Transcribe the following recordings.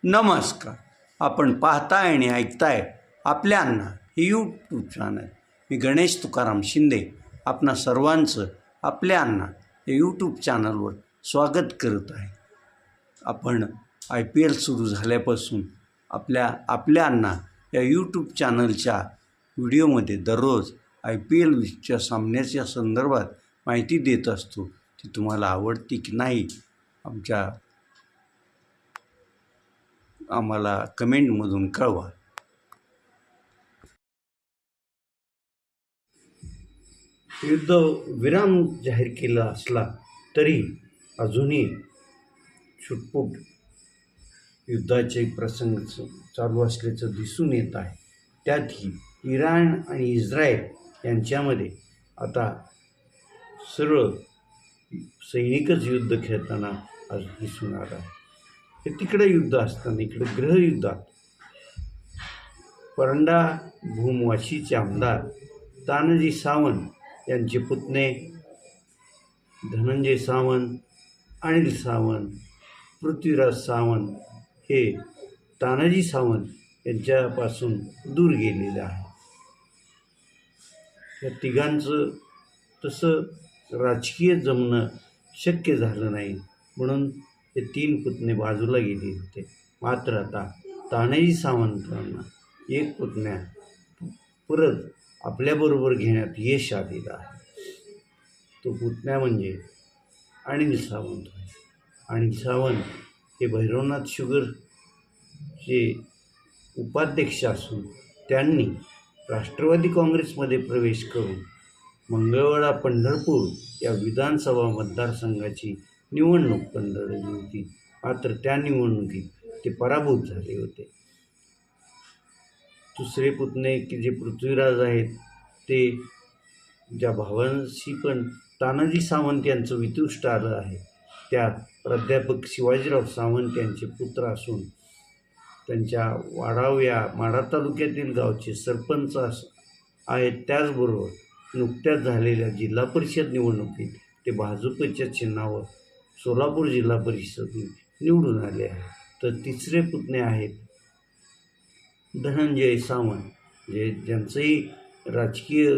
नमस्कार. आपण पाहताय आणि ऐकताय आपल्या अण्णा हे यूट्यूब चॅनल. मी गणेश तुकाराम शिंदे आपणा सर्वांचं आपल्या अण्णा हे यूट्यूब चॅनलवर स्वागत करत आहे. आपण IPL सुरू झाल्यापासून आपल्या अण्णा या यूट्यूब चॅनलच्या व्हिडिओमध्ये दररोज IPLच्या सामन्याच्या संदर्भात माहिती देत असतो. ती तुम्हाला आवडती की नाही आम्हाला कमेंटमधून कळवा. युद्ध विराम जाहीर केला असला तरी अजूनही छुटपुट युद्धाचे प्रसंग चालू असल्याचं दिसून येत आहे. त्यातही इराण आणि इस्रायल यांच्यामध्ये आता सरळ सैनिकच युद्ध खेळताना आज दिसून आलं आहे. हे तिकडे युद्ध असताना इकडे गृहयुद्धात परंडा भूमवाशीचे आमदार तानाजी सावंत यांचे पुतणे धनंजय सावंत, अनिल सावंत, पृथ्वीराज सावंत हे तानाजी सावंत यांच्यापासून दूर गेलेले आहे. या तिघांचं तसं राजकीय जमणं शक्य झालं नाही म्हणून हे तीन पुतणे बाजूला गेले होते. मात्र आता तानाजी सावंतांना एक पुतण्या परत आपल्याबरोबर घेण्यात यश आलेलं आहे. तो पुतण्या म्हणजे अनिल सावंत होय. अनिल सावंत हे भैरवनाथ शुगरचे उपाध्यक्ष असून त्यांनी राष्ट्रवादी काँग्रेसमध्ये प्रवेश करून मंगळवेढा पंढरपूर या विधानसभा मतदारसंघाची निवडणूक लढवली होती. मात्र त्या निवडणुकीत ते पराभूत झाले होते. दुसरे पुतणे की जे पृथ्वीराज आहेत ते ज्या भावांशी पण तानाजी सावंत यांचं वितुष्ट आलं आहे त्या प्राध्यापक शिवाजीराव सावंत यांचे पुत्र असून त्यांच्या वाडाव या माढा तालुक्यातील गावचे सरपंच आहेत. त्याचबरोबर नुकत्याच झालेल्या जिल्हा परिषद निवडणुकीत ते भाजपच्या चिन्हावर सोलापूर जिल्हा परिषदेत निवडून आले आहे. तर तिसरे पुतणे आहेत धनंजय सावंत ज्यांचंही राजकीय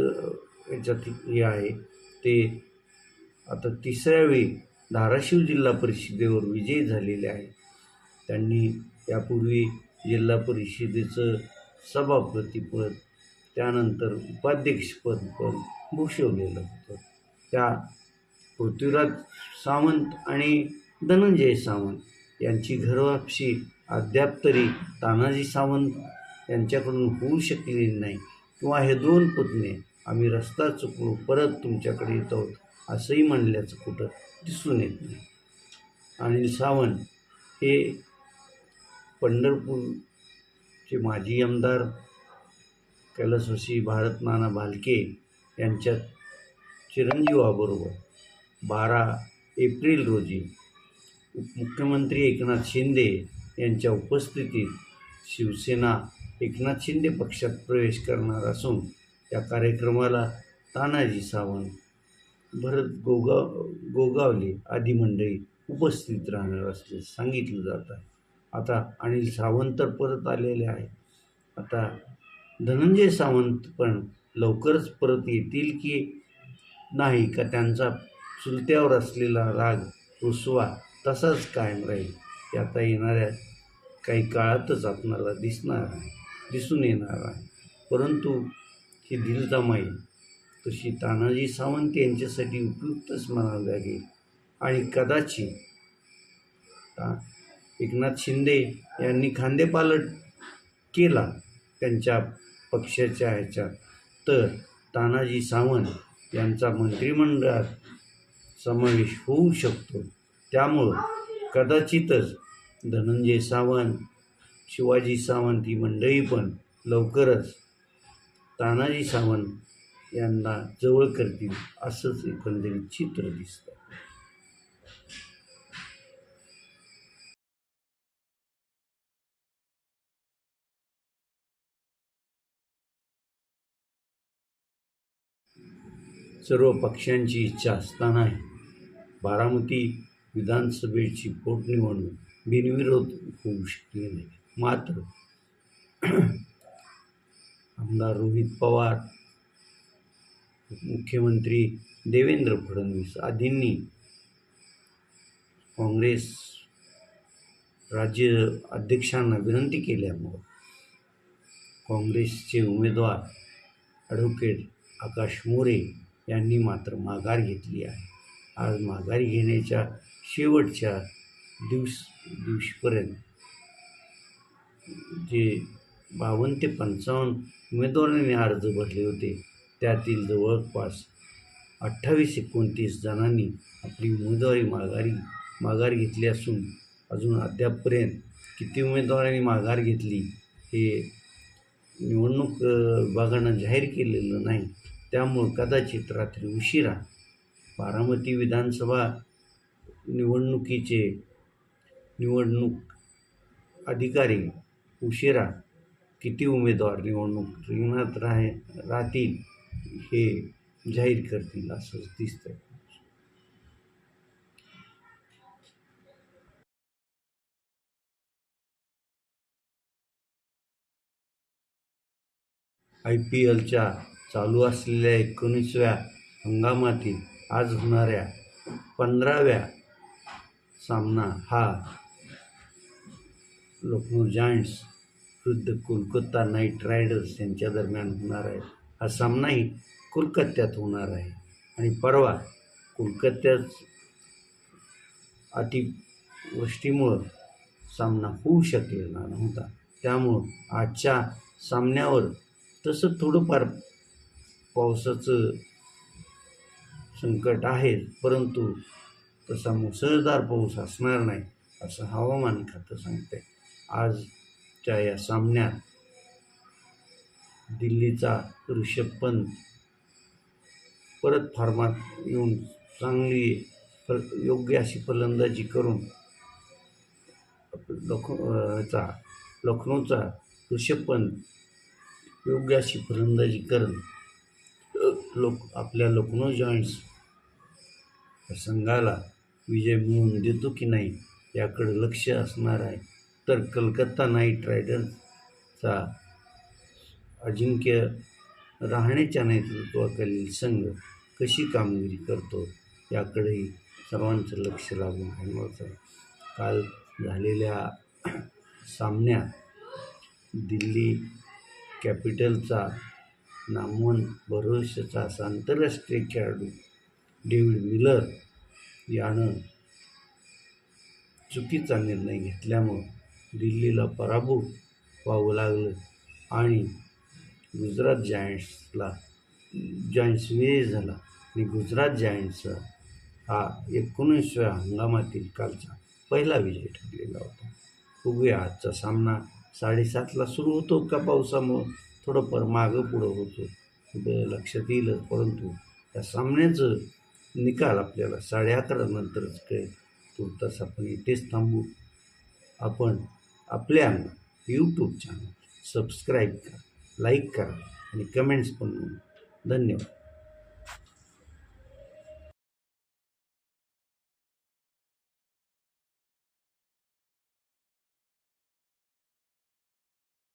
याच्यात हे आहे. ते आता तिसऱ्या वेळी धाराशिव जिल्हा परिषदेवर विजयी झालेले आहे. त्यांनी यापूर्वी जिल्हा परिषदेचं सभापतीपद त्यानंतर उपाध्यक्षपद पण भूषवलेलं होतं. त्या पृथ्वीराज सावंत आणि धनंजय सावंत यांची घरवापसी अद्याप तरी तानाजी सावंत यांच्याकडून होऊ शकलेली नाही किंवा हे दोन पुतणे आम्ही रस्ता चुकलो परत तुमच्याकडे येत आहोत असंही म्हणल्याचं कुठं दिसून येत नाही. अनिल सावंत हे पंढरपूरचे माजी आमदार कैलासवासी भारत नाना भालके यांच्या चिरंजीवाबरोबर 12 एप्रिल रोजी मुख्यमंत्री एकनाथ शिंदे यांच्या उपस्थितीत शिवसेना एकनाथ शिंदे पक्षात प्रवेश करणार असून या कार्यक्रमाला तानाजी सावंत, भरत गोगावले आदी मंडळी उपस्थित राहणार असल्याचे सांगितलं जात आहे. आता अनिल सावंत तर परत आलेले आहे. आता धनंजय सावंत पण लवकरच परत येतील की नाही का त्यांचा चुलत्यावर असलेला राग रुसवा तसाच कायम राहील हे आता येणाऱ्या काही काळातच आपणाला दिसून येणार आहे. परंतु ही दिलजमाई तशी तानाजी सावंत यांच्यासाठी उपयुक्तच म्हणावी लागेल आणि कदाचित एकनाथ शिंदे यांनी खांदेपालट केला त्यांच्या पक्षाच्या ह्याच्यात तर तानाजी सावंत यांचा मंत्रिमंडळात समावेश होऊ शकतो. त्यामुळं कदाचितच धनंजय सावंत, शिवाजी सावंत ही मंडळी पण लवकरच तानाजी सावंत यांना जवळ करतील असंच एकंदरीत चित्र दिसतं. सर्व पक्षांची इच्छा असतानाही बारामती विधानसभेची पोटनिवडणूक बिनविरोध होऊ शकले नाही. मात्र आमदार रोहित पवार, मुख्यमंत्री देवेंद्र फडणवीस आदींनी काँग्रेस राज्य अध्यक्षांना विनंती केल्यामुळं काँग्रेसचे उमेदवार ॲडव्होकेट आकाश मोरे यांनी मात्र माघार घेतली आहे. आज माघार घेण्याच्या शेवटच्या दिवशीपर्यंत जे 52 ते 55 उमेदवारांनी अर्ज भरले होते, त्यातील जवळपास 28-29 जणांनी आपली उमेदवारी माघार घेतली असून अजून अद्यापपर्यंत किती उमेदवारांनी माघार घेतली हे निवडणूक विभागानं जाहीर केलेलं नाही. त्यामुळं कदाचित रात्री उशिरा बारामती विधानसभा निवडणूक अधिकारी उशिरा किती उमेदवार निवडणूक रिंगणात राहतील हे जाहीर करतील असं दिसतंय. IPLच्या चालू असलेल्या 19व्या हंगामातील आज होणाऱ्या 15व्या सामना हा लखनौ जायंट्स विरुद्ध कोलकाता नाईट रायडर्स यांच्या दरम्यान होणार आहे. हा सामनाही कोलकात्यात होणार आहे आणि परवा कोलकात्यात अतिवृष्टीमुळं सामना होऊ शकलेला नव्हता. त्यामुळं आजच्या सामन्यावर तसं थोडंफार पावसाचं संकट आहे, परंतु तसा मुसळधार पाऊस असणार नाही असं हवामान खातं सांगते. आजच्या या सामन्यात दिल्लीचा ऋषभ पंत परत फॉर्मात येऊन चांगली योग्य अशी फलंदाजी करून लखनौचा ऋषभ पंत योग्य अशी फलंदाजी करून आपल्या लखनौ जायंट्स संघाला विजय मिळवून देतो की नाही याकडे लक्ष असणार आहे. तर कोलकाता नाईट रायडर्सचा अजिंक्य रहाणेच्या नेतृत्वाखालील संघ कशी कामगिरी करतो याकडेही सर्वांचं लक्ष लागून राहिलं आहे. काल झालेल्या सामन्यात दिल्ली कॅपिटलचा नामवंत भरवशाचा असा आंतरराष्ट्रीय खेळाडू डेव्हिड मिलर यानं चुकीचा निर्णय घेतल्यामुळं दिल्लीला पराभूत व्हावं लागलं आणि गुजरात जायंट्स विजयी झाला आणि गुजरात जायंट्सचा हा 19व्या हंगामातील कालचा पहिला विजय ठरलेला होता. बघूया आजचा सामना 7:30ला सुरू होतो का पावसामुळं थोडंफार मागं पुढं होतो लक्षात येईलच, परंतु या सामन्याचं निकाल आपल्याला 11:30 नंतरच कळेल. तुर्तास आपण इथेच थांबू. आपण आपल्या यूट्यूब चॅनल सबस्क्राईब करा, लाईक करा आणि कमेंट्स पण नोंदवा. धन्यवाद.